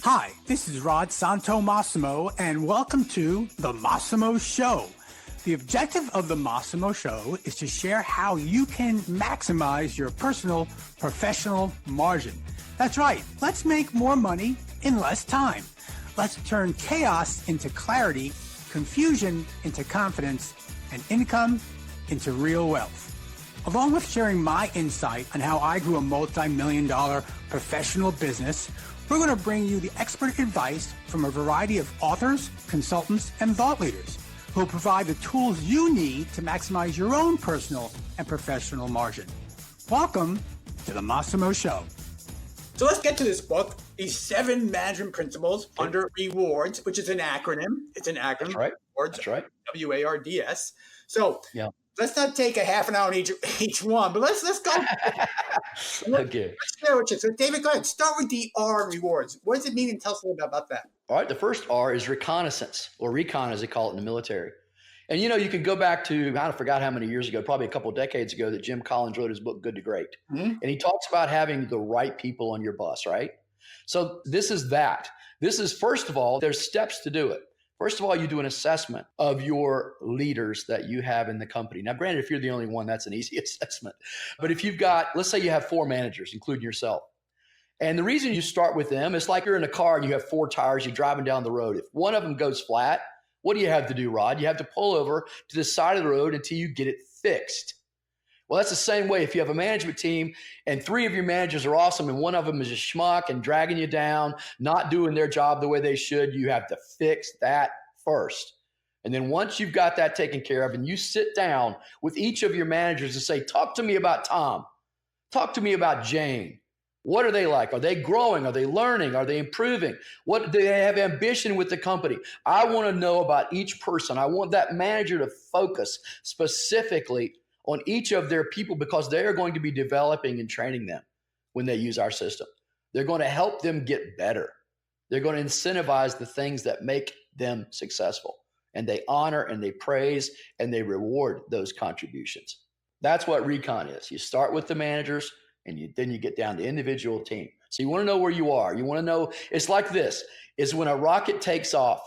Hi, this is Rod Santomassimo, and welcome to the Massimo Show. The objective of the Massimo Show is to share how you can maximize your personal, professional margin. That's right. Let's make more money in less time. Let's turn chaos into clarity, confusion into confidence, and income into real wealth. Along with sharing my insight on how I grew a multi-million-dollar professional business, we're going to bring you the expert advice from a variety of authors, consultants, and thought leaders who will provide the tools you need to maximize your own personal and professional margin. Welcome to the Massimo Show. So let's get to this book, these 7 management principles under rewards, which is an acronym. It's an acronym. That's right. Rewards, That's right. WARDS. So Yeah. let's not take a half an hour on each one, but let's go. Okay. So David, go ahead. Start with the R rewards. What does it mean, and tell us a little bit about that. All right. The first R is reconnaissance, or recon as they call it in the military. And you can go back to, I forgot how many years ago, probably a couple of decades ago, that Jim Collins wrote his book, Good to Great. Mm-hmm. And he talks about having the right people on your bus, right? So this is that. This is, first of all, there's steps to do it. First of all, you do an assessment of your leaders that you have in the company. Now, granted, if you're the only one, that's an easy assessment. But if you've got, let's say you have 4 managers, including yourself. And the reason you start with them is like you're in a car and you have 4 tires, you're driving down the road. If one of them goes flat, what do you have to do, Rod? You have to pull over to the side of the road until you get it fixed. Well, that's the same way if you have a management team and 3 of your managers are awesome and one of them is a schmuck and dragging you down, not doing their job the way they should, you have to fix that first. And then once you've got that taken care of and you sit down with each of your managers and say, talk to me about Tom. Talk to me about Jane. What are they like? Are they growing? Are they learning? Are they improving? What do they have ambition with the company? I want to know about each person. I want that manager to focus specifically on each of their people because they are going to be developing and training them when they use our system. They're going to help them get better. They're going to incentivize the things that make them successful. And they honor and they praise and they reward those contributions. That's what recon is. You start with the managers and then you get down to individual team. So you want to know where you are. You want to know, it's like this, is when a rocket takes off,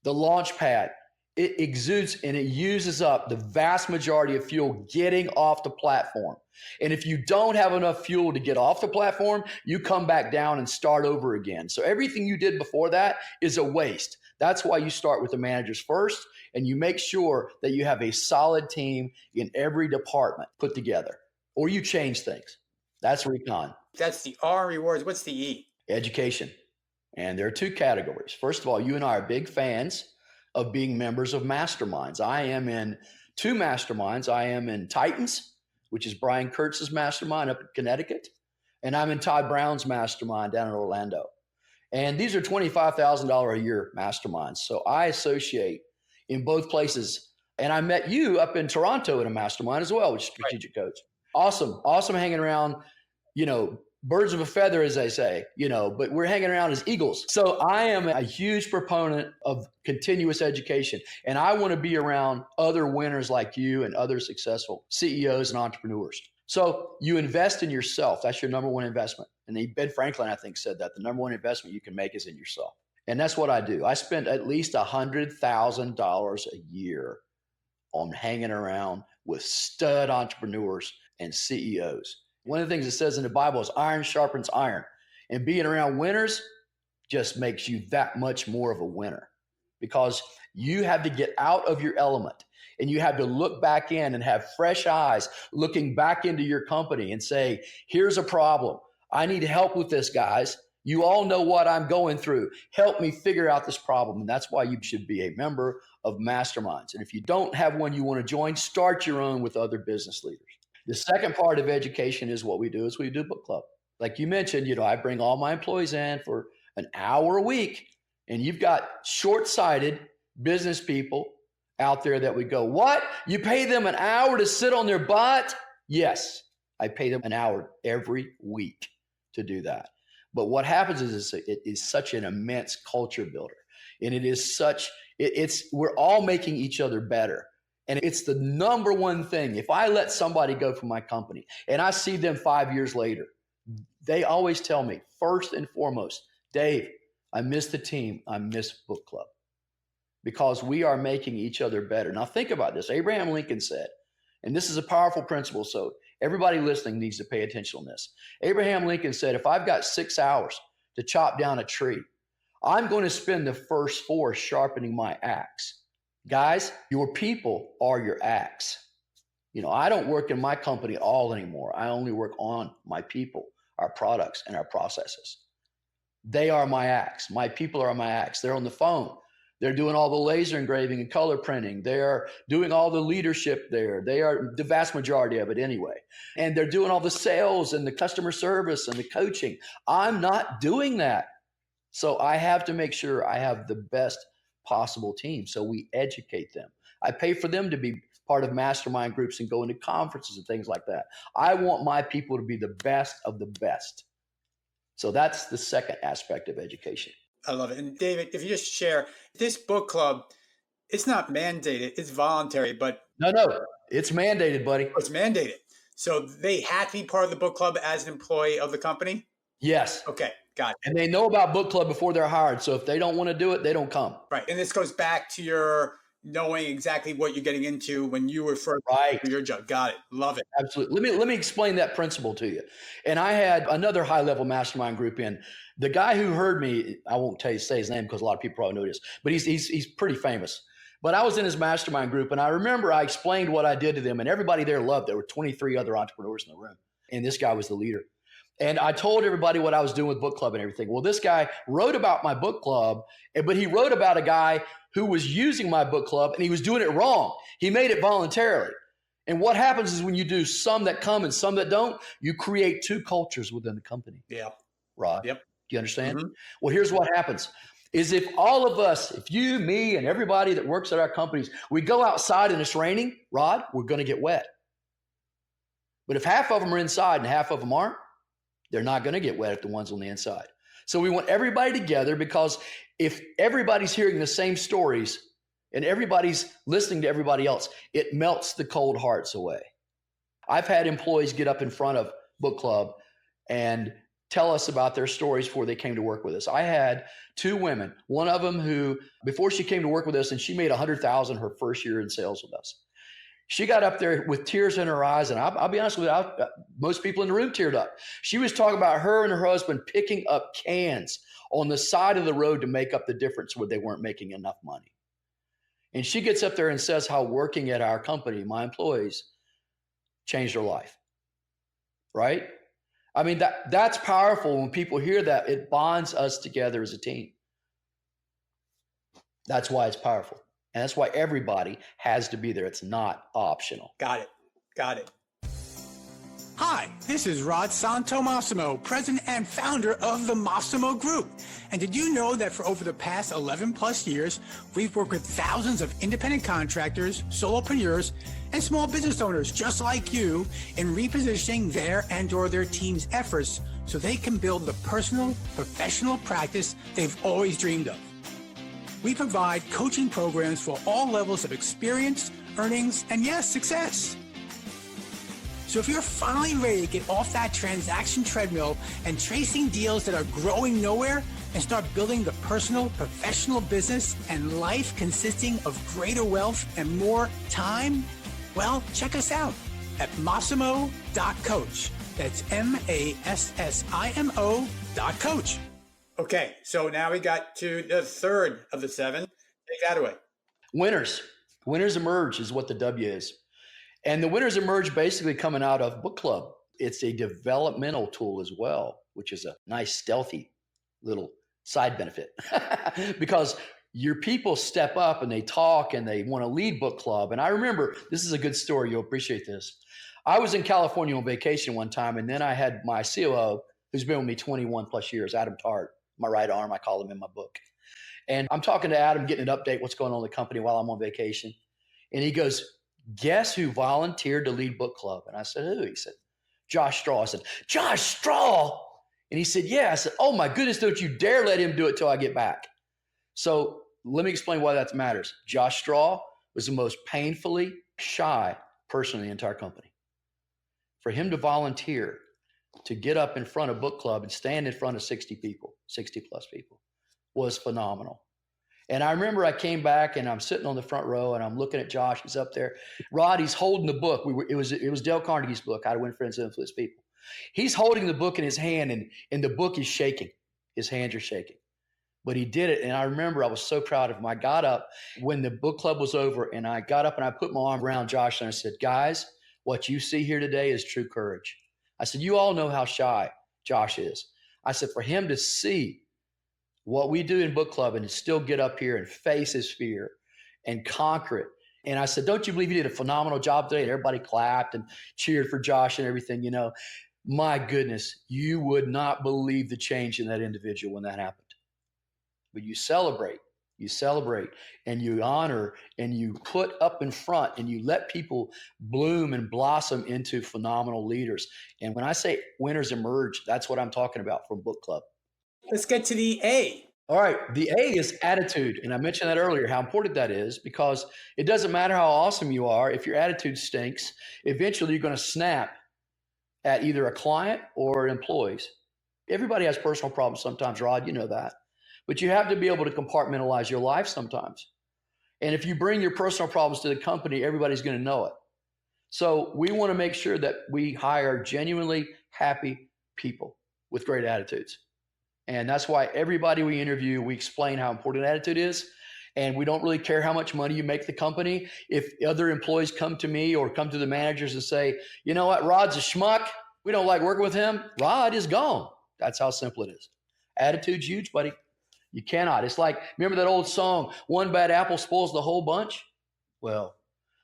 the launch pad, it exudes and it uses up the vast majority of fuel getting off the platform. And if you don't have enough fuel to get off the platform, you come back down and start over again. So everything you did before that is a waste. That's why you start with the managers first, and you make sure that you have a solid team in every department put together, or you change things. That's recon. That's the R rewards. What's the E? Education. And there are 2 categories. First of all, you and I are big fans of being members of masterminds. I am in 2 masterminds. I am in Titans, which is Brian Kurtz's mastermind up in Connecticut. And I'm in Todd Brown's mastermind down in Orlando. And these are $25,000 a year masterminds. So I associate in both places. And I met you up in Toronto in a mastermind as well, which is strategic coach. Awesome hanging around, birds of a feather, as they say, but we're hanging around as eagles. So I am a huge proponent of continuous education. And I want to be around other winners like you and other successful CEOs and entrepreneurs. So you invest in yourself. That's your number 1 investment. And Ben Franklin, I think, said that the number 1 investment you can make is in yourself. And that's what I do. I spend at least $100,000 a year on hanging around with stud entrepreneurs and CEOs. One of the things it says in the Bible is iron sharpens iron. And being around winners just makes you that much more of a winner because you have to get out of your element and you have to look back in and have fresh eyes looking back into your company and say, here's a problem. I need help with this, guys. You all know what I'm going through. Help me figure out this problem. And that's why you should be a member of masterminds. And if you don't have one you want to join, start your own with other business leaders. The second part of education is what we do is we do book club. Like you mentioned, I bring all my employees in for an hour a week, and you've got short-sighted business people out there that would go, what? You pay them an hour to sit on their butt? Yes, I pay them an hour every week to do that. But what happens is it is such an immense culture builder. And it is such, we're all making each other better. And it's the number 1 thing. If I let somebody go from my company and I see them 5 years later, they always tell me, first and foremost, Dave, I miss the team. I miss book club because we are making each other better. Now think about this. Abraham Lincoln said, and this is a powerful principle, so everybody listening needs to pay attention on this. Abraham Lincoln said, if I've got 6 hours to chop down a tree, I'm going to spend the first 4 sharpening my axe. Guys, your people are your axe. I don't work in my company at all anymore. I only work on my people, our products, and our processes. They are my axe. My people are my axe. They're on the phone. They're doing all the laser engraving and color printing. They're doing all the leadership there. They are the vast majority of it anyway. And they're doing all the sales and the customer service and the coaching. I'm not doing that. So I have to make sure I have the best possible team. So we educate them. I pay for them to be part of mastermind groups and go into conferences and things like that. I want my people to be the best of the best. So that's the second aspect of education. I love it. And David, if you just share, this book club, it's not mandated, it's voluntary, but... No, it's mandated, buddy. It's mandated. So they had to be part of the book club as an employee of the company? Yes. Okay, got it. And they know about book club before they're hired. So if they don't want to do it, they don't come. Right. And this goes back to your knowing exactly what you're getting into when you were first for your job. Got it. Love it. Absolutely. Let me explain that principle to you. And I had another high-level mastermind group in. The guy who heard me, I won't say his name because a lot of people probably know this, but he's pretty famous. But I was in his mastermind group, and I remember I explained what I did to them, and everybody there loved it. There were 23 other entrepreneurs in the room, and this guy was the leader. And I told everybody what I was doing with book club and everything. Well, this guy wrote about my book club, but he wrote about a guy who was using my book club, and he was doing it wrong. He made it voluntarily. And what happens is when you do some that come and some that don't, you create 2 cultures within the company. Yeah. Rod. Yep. Do you understand? Mm-hmm. Well, here's what happens is if all of us, if you, me, and everybody that works at our companies, we go outside and it's raining, Rod, we're going to get wet. But if half of them are inside and half of them aren't, they're not going to get wet if the ones on the inside. So we want everybody together because if everybody's hearing the same stories and everybody's listening to everybody else, it melts the cold hearts away. I've had employees get up in front of book club and tell us about their stories before they came to work with us. I had 2 women, one of them who, before she came to work with us, and she made $100,000 her first year in sales with us. She got up there with tears in her eyes, and I'll be honest with you, most people in the room teared up. She was talking about her and her husband picking up cans on the side of the road to make up the difference where they weren't making enough money. And she gets up there and says how working at our company, my employees, changed her life, right? I mean, that's powerful. When people hear that, it bonds us together as a team. That's why it's powerful. And that's why everybody has to be there. It's not optional. Got it. Hi, this is Rod Santomassimo, president and founder of the Massimo Group. And did you know that for over the past 11 plus years, we've worked with thousands of independent contractors, solopreneurs, and small business owners just like you in repositioning their and/or their team's efforts so they can build the personal, professional practice they've always dreamed of. We provide coaching programs for all levels of experience, earnings, and yes, success. So if you're finally ready to get off that transaction treadmill and chasing deals that are growing nowhere and start building the personal, professional business and life consisting of greater wealth and more time, well, check us out at Massimo.coach. That's Massimo.coach. Okay, so now we got to the third of the 7. Take that away. Winners. Winners emerge is what the W is. And the winners emerge basically coming out of book club. It's a developmental tool as well, which is a nice, stealthy little side benefit because your people step up and they talk and they want to lead book club. And I remember, this is a good story. You'll appreciate this. I was in California on vacation one time, and then I had my COO, who's been with me 21 plus years, Adam Tart, my right arm, I call him in my book. And I'm talking to Adam, getting an update, what's going on in the company while I'm on vacation. And he goes, guess who volunteered to lead book club? And I said, who? He said, Josh Straw. I said, Josh Straw? And he said, yeah. I said, oh my goodness, don't you dare let him do it till I get back. So let me explain why that matters. Josh Straw was the most painfully shy person in the entire company. For him to volunteer to get up in front of book club and stand in front of 60 people, 60 plus people, was phenomenal. And I remember I came back and I'm sitting on the front row and I'm looking at Josh. He's up there. Rod, he's holding the book. It was Dale Carnegie's book, How to Win Friends and Influence People. He's holding the book in his hand and the book is shaking. His hands are shaking. But he did it. And I remember I was so proud of him. I got up when the book club was over and I got up and I put my arm around Josh and I said, guys, what you see here today is true courage. I said, you all know how shy Josh is. I said, for him to see what we do in book club and to still get up here and face his fear and conquer it. And I said, don't you believe he did a phenomenal job today? And everybody clapped and cheered for Josh and everything, you know. My goodness, you would not believe the change in that individual when that happened. But you celebrate, and you honor, and you put up in front, and you let people bloom and blossom into phenomenal leaders. And when I say winners emerge, that's what I'm talking about from book club. Let's get to the A. All right. The A is attitude. And I mentioned that earlier, how important that is, because it doesn't matter how awesome you are. If your attitude stinks, eventually you're going to snap at either a client or employees. Everybody has personal problems sometimes, Rod, you know that. But you have to be able to compartmentalize your life sometimes. And if you bring your personal problems to the company, everybody's going to know it. So we want to make sure that we hire genuinely happy people with great attitudes. And that's why everybody we interview, we explain how important attitude is. And we don't really care how much money you make the company. If other employees come to me or come to the managers and say, you know what, Rod's a schmuck, we don't like working with him, Rod is gone. That's how simple it is. Attitude's huge, buddy. You cannot. It's like, remember that old song, one bad apple spoils the whole bunch? Well,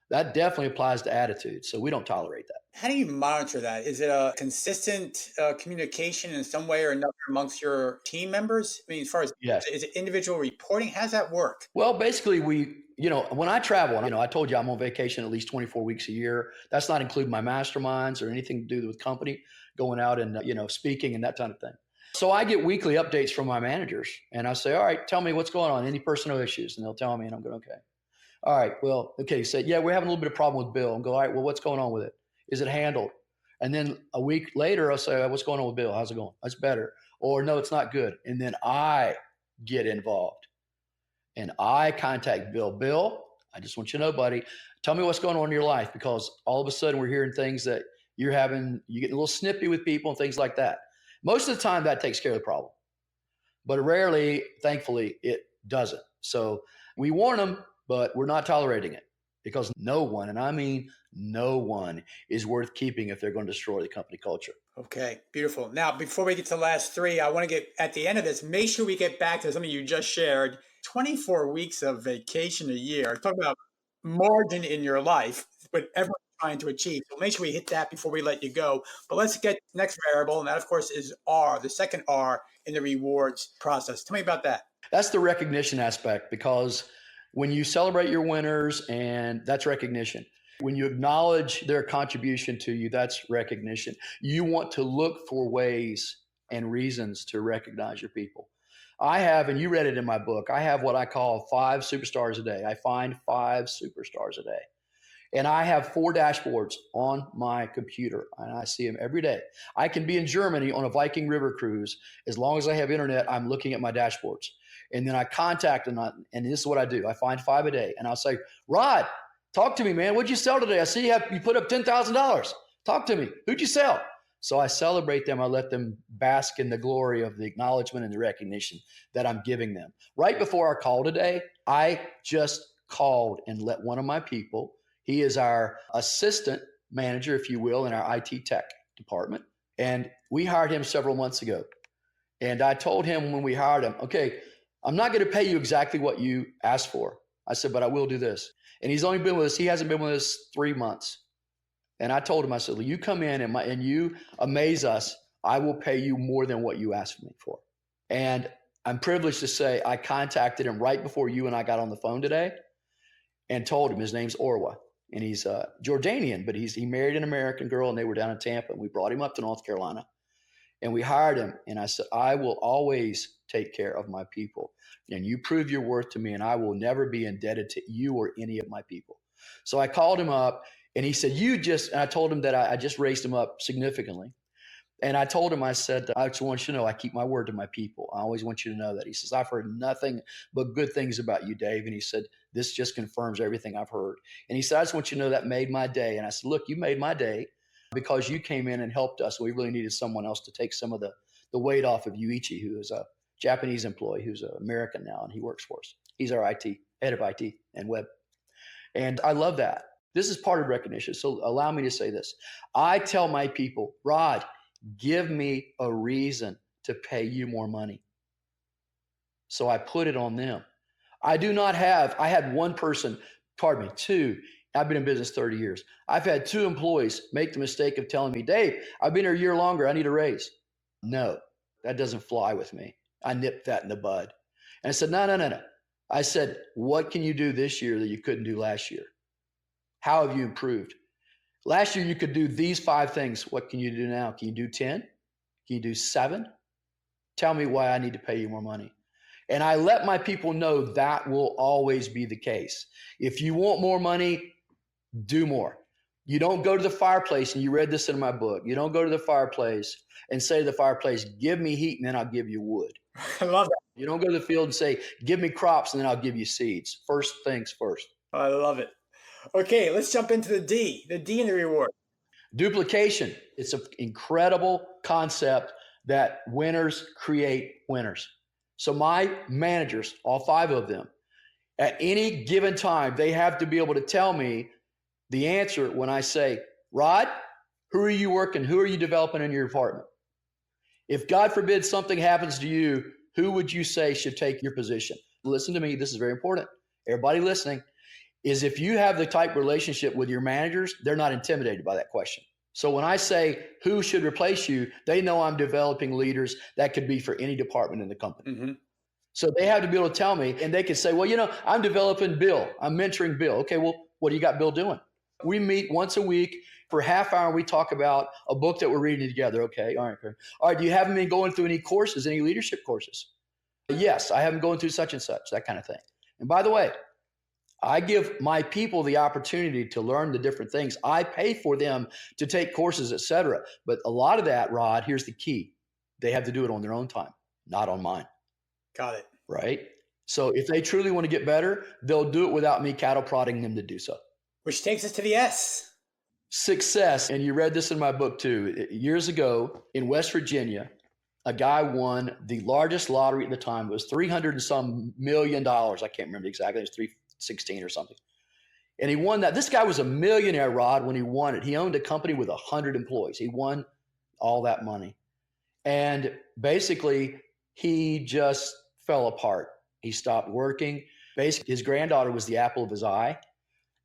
that definitely applies to attitude. So we don't tolerate that. How do you monitor that? Is it a consistent communication in some way or another amongst your team members? I mean, as far as, yes. Is it individual reporting? How does that work? Well, basically when I travel, I told you I'm on vacation at least 24 weeks a year. That's not including my masterminds or anything to do with company, going out and, speaking and that kind of thing. So I get weekly updates from my managers and I say, all right, tell me what's going on, any personal issues. And they'll tell me and I'm going, okay. All right, well, okay. You say, yeah, we're having a little bit of problem with Bill. And go, all right, well, what's going on with it? Is it handled? And then a week later, I'll say, what's going on with Bill? How's it going? That's better. Or no, it's not good. And then I get involved and I contact Bill. Bill, I just want you to know, buddy, tell me what's going on in your life, because all of a sudden we're hearing things that you're getting a little snippy with people and things like that. Most of the time that takes care of the problem, but rarely, thankfully, it doesn't. So we warn them, but we're not tolerating it, because no one, and I mean no one, is worth keeping if they're going to destroy the company culture. Okay, beautiful. Now, before we get to the last three, I want to get at the end of this, make sure we get back to something you just shared. 24 weeks of vacation a year. Talk about margin in your life, but everyone's trying to achieve. So make sure we hit that before we let you go. But let's get next variable, and that, of course, is R, the second R in the rewards process. Tell me about that. That's the recognition aspect, because when you celebrate your winners, and that's recognition. When you acknowledge their contribution to you, that's recognition. You want to look for ways and reasons to recognize your people. I have, and you read it in my book, I have what I call 5 superstars a day. I find 5 superstars a day. And I have 4 dashboards on my computer, and I see them every day. I can be in Germany on a Viking River cruise. As long as I have internet, I'm looking at my dashboards. And then I contact them, and this is what I do. I find 5 a day, and I'll say, Rod, talk to me, man. What'd you sell today? I see you put up $10,000. Talk to me. Who'd you sell? So I celebrate them. I let them bask in the glory of the acknowledgement and the recognition that I'm giving them. Right before our call today, I just called and let one of my people, he is our assistant manager, if you will, in our IT tech department. And we hired him several months ago. And I told him when we hired him, okay, I'm not going to pay you exactly what you asked for. I said, but I will do this. And he's only been with us, he hasn't been with us 3 months. And I told him, I said, well, you come in and you amaze us, I will pay you more than what you asked me for. And I'm privileged to say I contacted him right before you and I got on the phone today and told him his name's Orwa. And he's Jordanian, but he married an American girl, and they were down in Tampa. And we brought him up to North Carolina. And we hired him. And I said, I will always take care of my people. And you prove your worth to me, and I will never be indebted to you or any of my people. So I called him up, and he said, and I told him that I just raised him up significantly. And I told him, I said, I just want you to know I keep my word to my people. I always want you to know that. He says, I've heard nothing but good things about you, Dave. And he said, this just confirms everything I've heard. And he said, I just want you to know that made my day. And I said, look, you made my day because you came in and helped us. We really needed someone else to take some of the weight off of Yuichi, who is a Japanese employee who's an American now, and he works for us. He's our head of IT and web. And I love that. This is part of recognition. So allow me to say this. I tell my people, Rod, give me a reason to pay you more money. So I put it on them. I had one person, two. I've been in business 30 years. I've had 2 employees make the mistake of telling me, Dave, I've been here a year longer. I need a raise. No, that doesn't fly with me. I nipped that in the bud. And I said, no. I said, what can you do this year that you couldn't do last year? How have you improved? Last year, you could do these 5 things. What can you do now? Can you do 10? Can you do 7? Tell me why I need to pay you more money. And I let my people know that will always be the case. If you want more money, do more. You don't go to the fireplace, and you read this in my book. You don't go to the fireplace and say to the fireplace, give me heat, and then I'll give you wood. I love that. You don't go to the field and say, give me crops, and then I'll give you seeds. First things first. I love it. Okay, let's jump into the D in the reward. Duplication. It's an incredible concept that winners create winners. So my managers, all 5 of them, at any given time, they have to be able to tell me the answer when I say, Rod, who are you working? Who are you developing in your department? If God forbid something happens to you, who would you say should take your position? Listen to me. This is very important. Everybody listening, is if you have the type relationship with your managers, they're not intimidated by that question. So when I say who should replace you, they know I'm developing leaders that could be for any department in the company. Mm-hmm. So they have to be able to tell me, and they can say, well, I'm developing Bill. I'm mentoring Bill. Okay, well, what do you got Bill doing? We meet once a week for a half hour. We talk about a book that we're reading together. Okay, all right. Do you have him going through any courses, any leadership courses? Yes, I have him going through such and such, that kind of thing. And by the way, I give my people the opportunity to learn the different things. I pay for them to take courses, etc. But a lot of that, Rod, here's the key. They have to do it on their own time, not on mine. Got it. Right? So if they truly want to get better, they'll do it without me cattle prodding them to do so. Which takes us to the S. Success. And you read this in my book too. Years ago in West Virginia, a guy won the largest lottery at the time. It was $300 and some million. I can't remember exactly. It was 316 or something. And he won that. This guy was a millionaire, Rod, when he won it. He owned a company with 100 employees. He won all that money. And basically, he just fell apart. He stopped working. Basically, his granddaughter was the apple of his eye.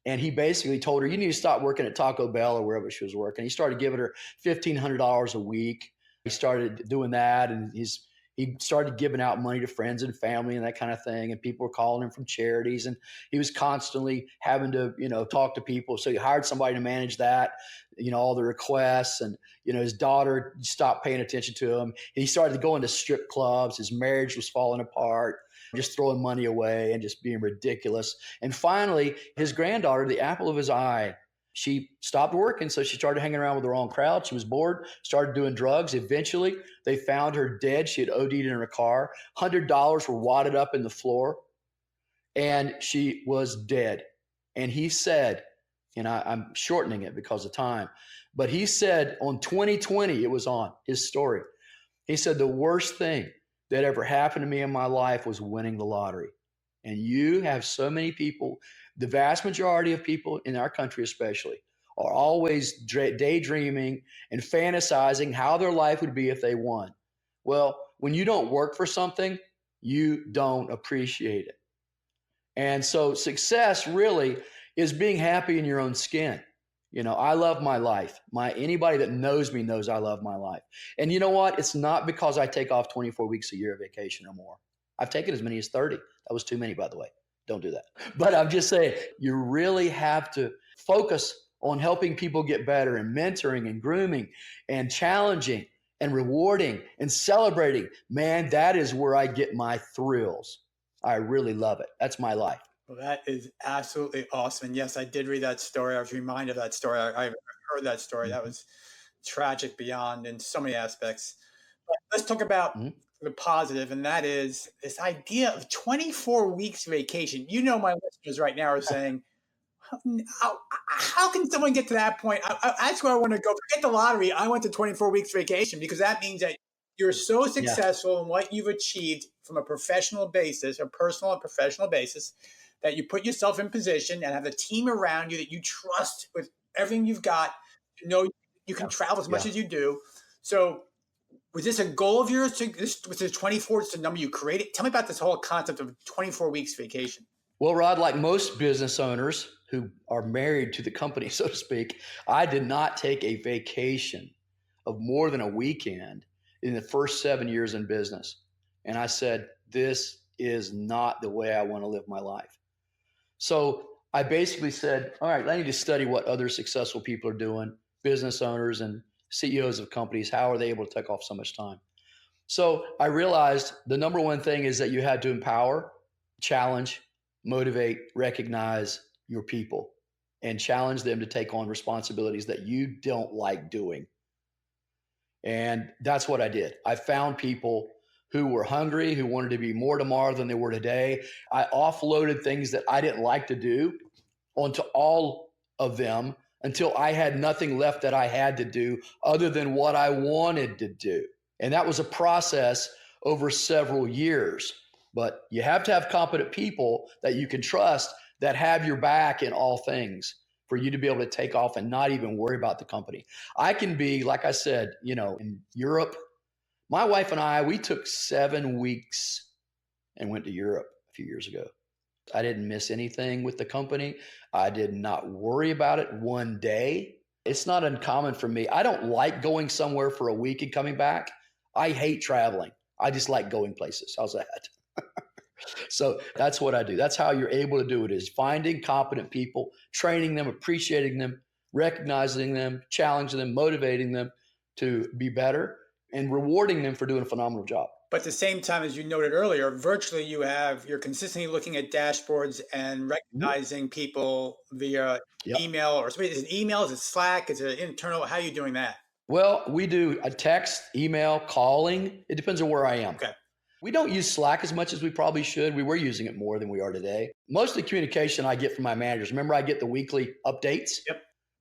And he basically told her, you need to stop working at Taco Bell or wherever she was working. He started giving her $1,500 a week. He started doing that, and he started giving out money to friends and family and that kind of thing. And people were calling him from charities, and he was constantly having to, talk to people. So he hired somebody to manage that, all the requests. And, his daughter stopped paying attention to him. He started going to strip clubs. His marriage was falling apart, just throwing money away and just being ridiculous. And finally, his granddaughter, the apple of his eye, she stopped working, so she started hanging around with the wrong crowd. She was bored, started doing drugs. Eventually, they found her dead. She had OD'd in her car. $100 were wadded up in the floor, and she was dead. And he said, and I'm shortening it because of time, but he said on 2020, it was on his story. He said, the worst thing that ever happened to me in my life was winning the lottery. And you have so many people, the vast majority of people in our country especially, are always daydreaming and fantasizing how their life would be if they won. Well, when you don't work for something, you don't appreciate it. And so success really is being happy in your own skin. I love my life. Anybody that knows me knows I love my life. And you know what? It's not because I take off 24 weeks a year of vacation or more. I've taken as many as 30. That was too many, by the way. Don't do that. But I'm just saying, you really have to focus on helping people get better and mentoring and grooming and challenging and rewarding and celebrating. Man, that is where I get my thrills. I really love it. That's my life. Well, that is absolutely awesome. And yes, I did read that story. I was reminded of that story. I've heard that story. That was tragic beyond in so many aspects. But let's talk about the positive, and that is this idea of 24 weeks vacation. You know, my listeners right now are saying, how can someone get to that point? That's where I want to go. Forget the lottery. I went to 24 weeks vacation because that means that you're so successful in what you've achieved from a professional basis, a personal and professional basis, that you put yourself in position and have a team around you that you trust with everything you've got. You know, you can travel as much as you do. So was this a goal of yours? Was this 24? It's the number you created? Tell me about this whole concept of 24 weeks vacation. Well, Rod, like most business owners who are married to the company, so to speak, I did not take a vacation of more than a weekend in the first 7 years in business. And I said, this is not the way I want to live my life. So I basically said, all right, I need to study what other successful people are doing, business owners and CEOs of companies. How are they able to take off so much time? So I realized the number one thing is that you had to empower, challenge, motivate, recognize your people, and challenge them to take on responsibilities that you don't like doing. And that's what I did. I found people who were hungry, who wanted to be more tomorrow than they were today. I offloaded things that I didn't like to do onto all of them until I had nothing left that I had to do other than what I wanted to do. And that was a process over several years. But you have to have competent people that you can trust that have your back in all things for you to be able to take off and not even worry about the company. I can be, like I said, in Europe, my wife and I, we took 7 weeks and went to Europe a few years ago. I didn't miss anything with the company. I did not worry about it one day. It's not uncommon for me. I don't like going somewhere for a week and coming back. I hate traveling. I just like going places. How's that? So that's what I do. That's how you're able to do it, is finding competent people, training them, appreciating them, recognizing them, challenging them, motivating them to be better, and rewarding them for doing a phenomenal job. But at the same time, as you noted earlier, virtually you're consistently looking at dashboards and recognizing people via email, or is it email? Is it Slack? Is it internal? How are you doing that? Well, we do a text, email, calling. It depends on where I am. Okay. We don't use Slack as much as we probably should. We were using it more than we are today. Most of the communication I get from my managers. Remember, I get the weekly updates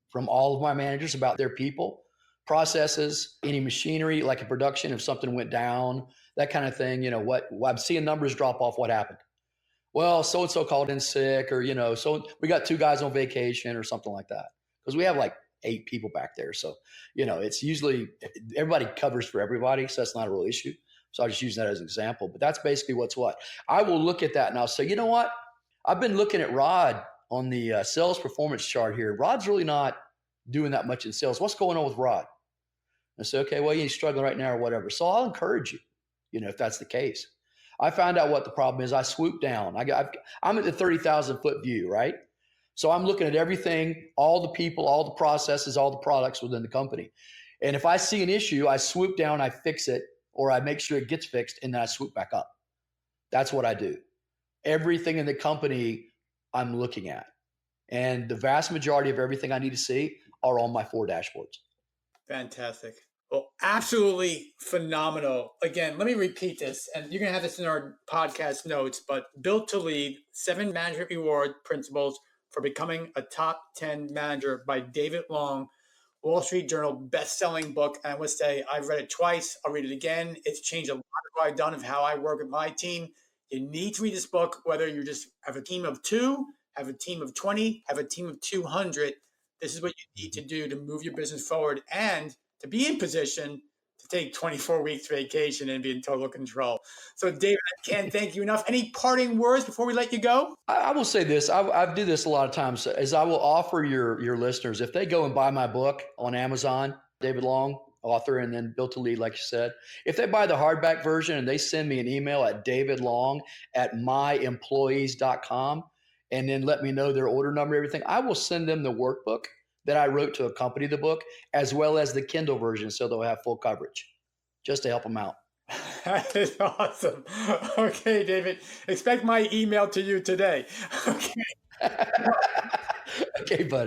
from all of my managers about their people, processes, any machinery, like a production, if something went down, that kind of thing. What I'm seeing numbers drop off, what happened? Well, so-and-so called in sick, or, so we got 2 guys on vacation or something like that. Because we have like 8 people back there. So, it's usually everybody covers for everybody. So that's not a real issue. So I just use that as an example, but that's basically what's what. I will look at that and I'll say, you know what? I've been looking at Rod on the sales performance chart here. Rod's really not doing that much in sales. What's going on with Rod? And I say, okay, well, he's struggling right now or whatever. So I'll encourage you, if that's the case. I found out what the problem is. I swoop down. I'm at the 30,000 foot view, right? So I'm looking at everything, all the people, all the processes, all the products within the company. And if I see an issue, I swoop down, I fix it, or I make sure it gets fixed, and then I swoop back up. That's what I do. Everything in the company I'm looking at. And the vast majority of everything I need to see are on my 4 dashboards. Fantastic. Well, absolutely phenomenal. Again, let me repeat this, and you're going to have this in our podcast notes, but Built to Lead, 7 Management Reward Principles for Becoming a Top 10 Manager by David Long, Wall Street Journal best-selling book. And I would say I've read it twice. I'll read it again. It's changed a lot of what I've done of how I work with my team. You need to read this book, whether you just have a team of 2, have a team of 20, have a team of 200. This is what you need to do to move your business forward and to be in position to take 24 weeks vacation and be in total control. So David, I can't thank you enough. Any parting words before we let you go? I will say this. I do this a lot of times, as I will offer your listeners, if they go and buy my book on Amazon, David Long, author, and then Built to Lead, like you said, if they buy the hardback version and they send me an email at davidlong@myemployees.com and then let me know their order number, everything, I will send them the workbook that I wrote to accompany the book, as well as the Kindle version, so they'll have full coverage, just to help them out. That is awesome. Okay, David, expect my email to you today. Okay. Okay, buddy.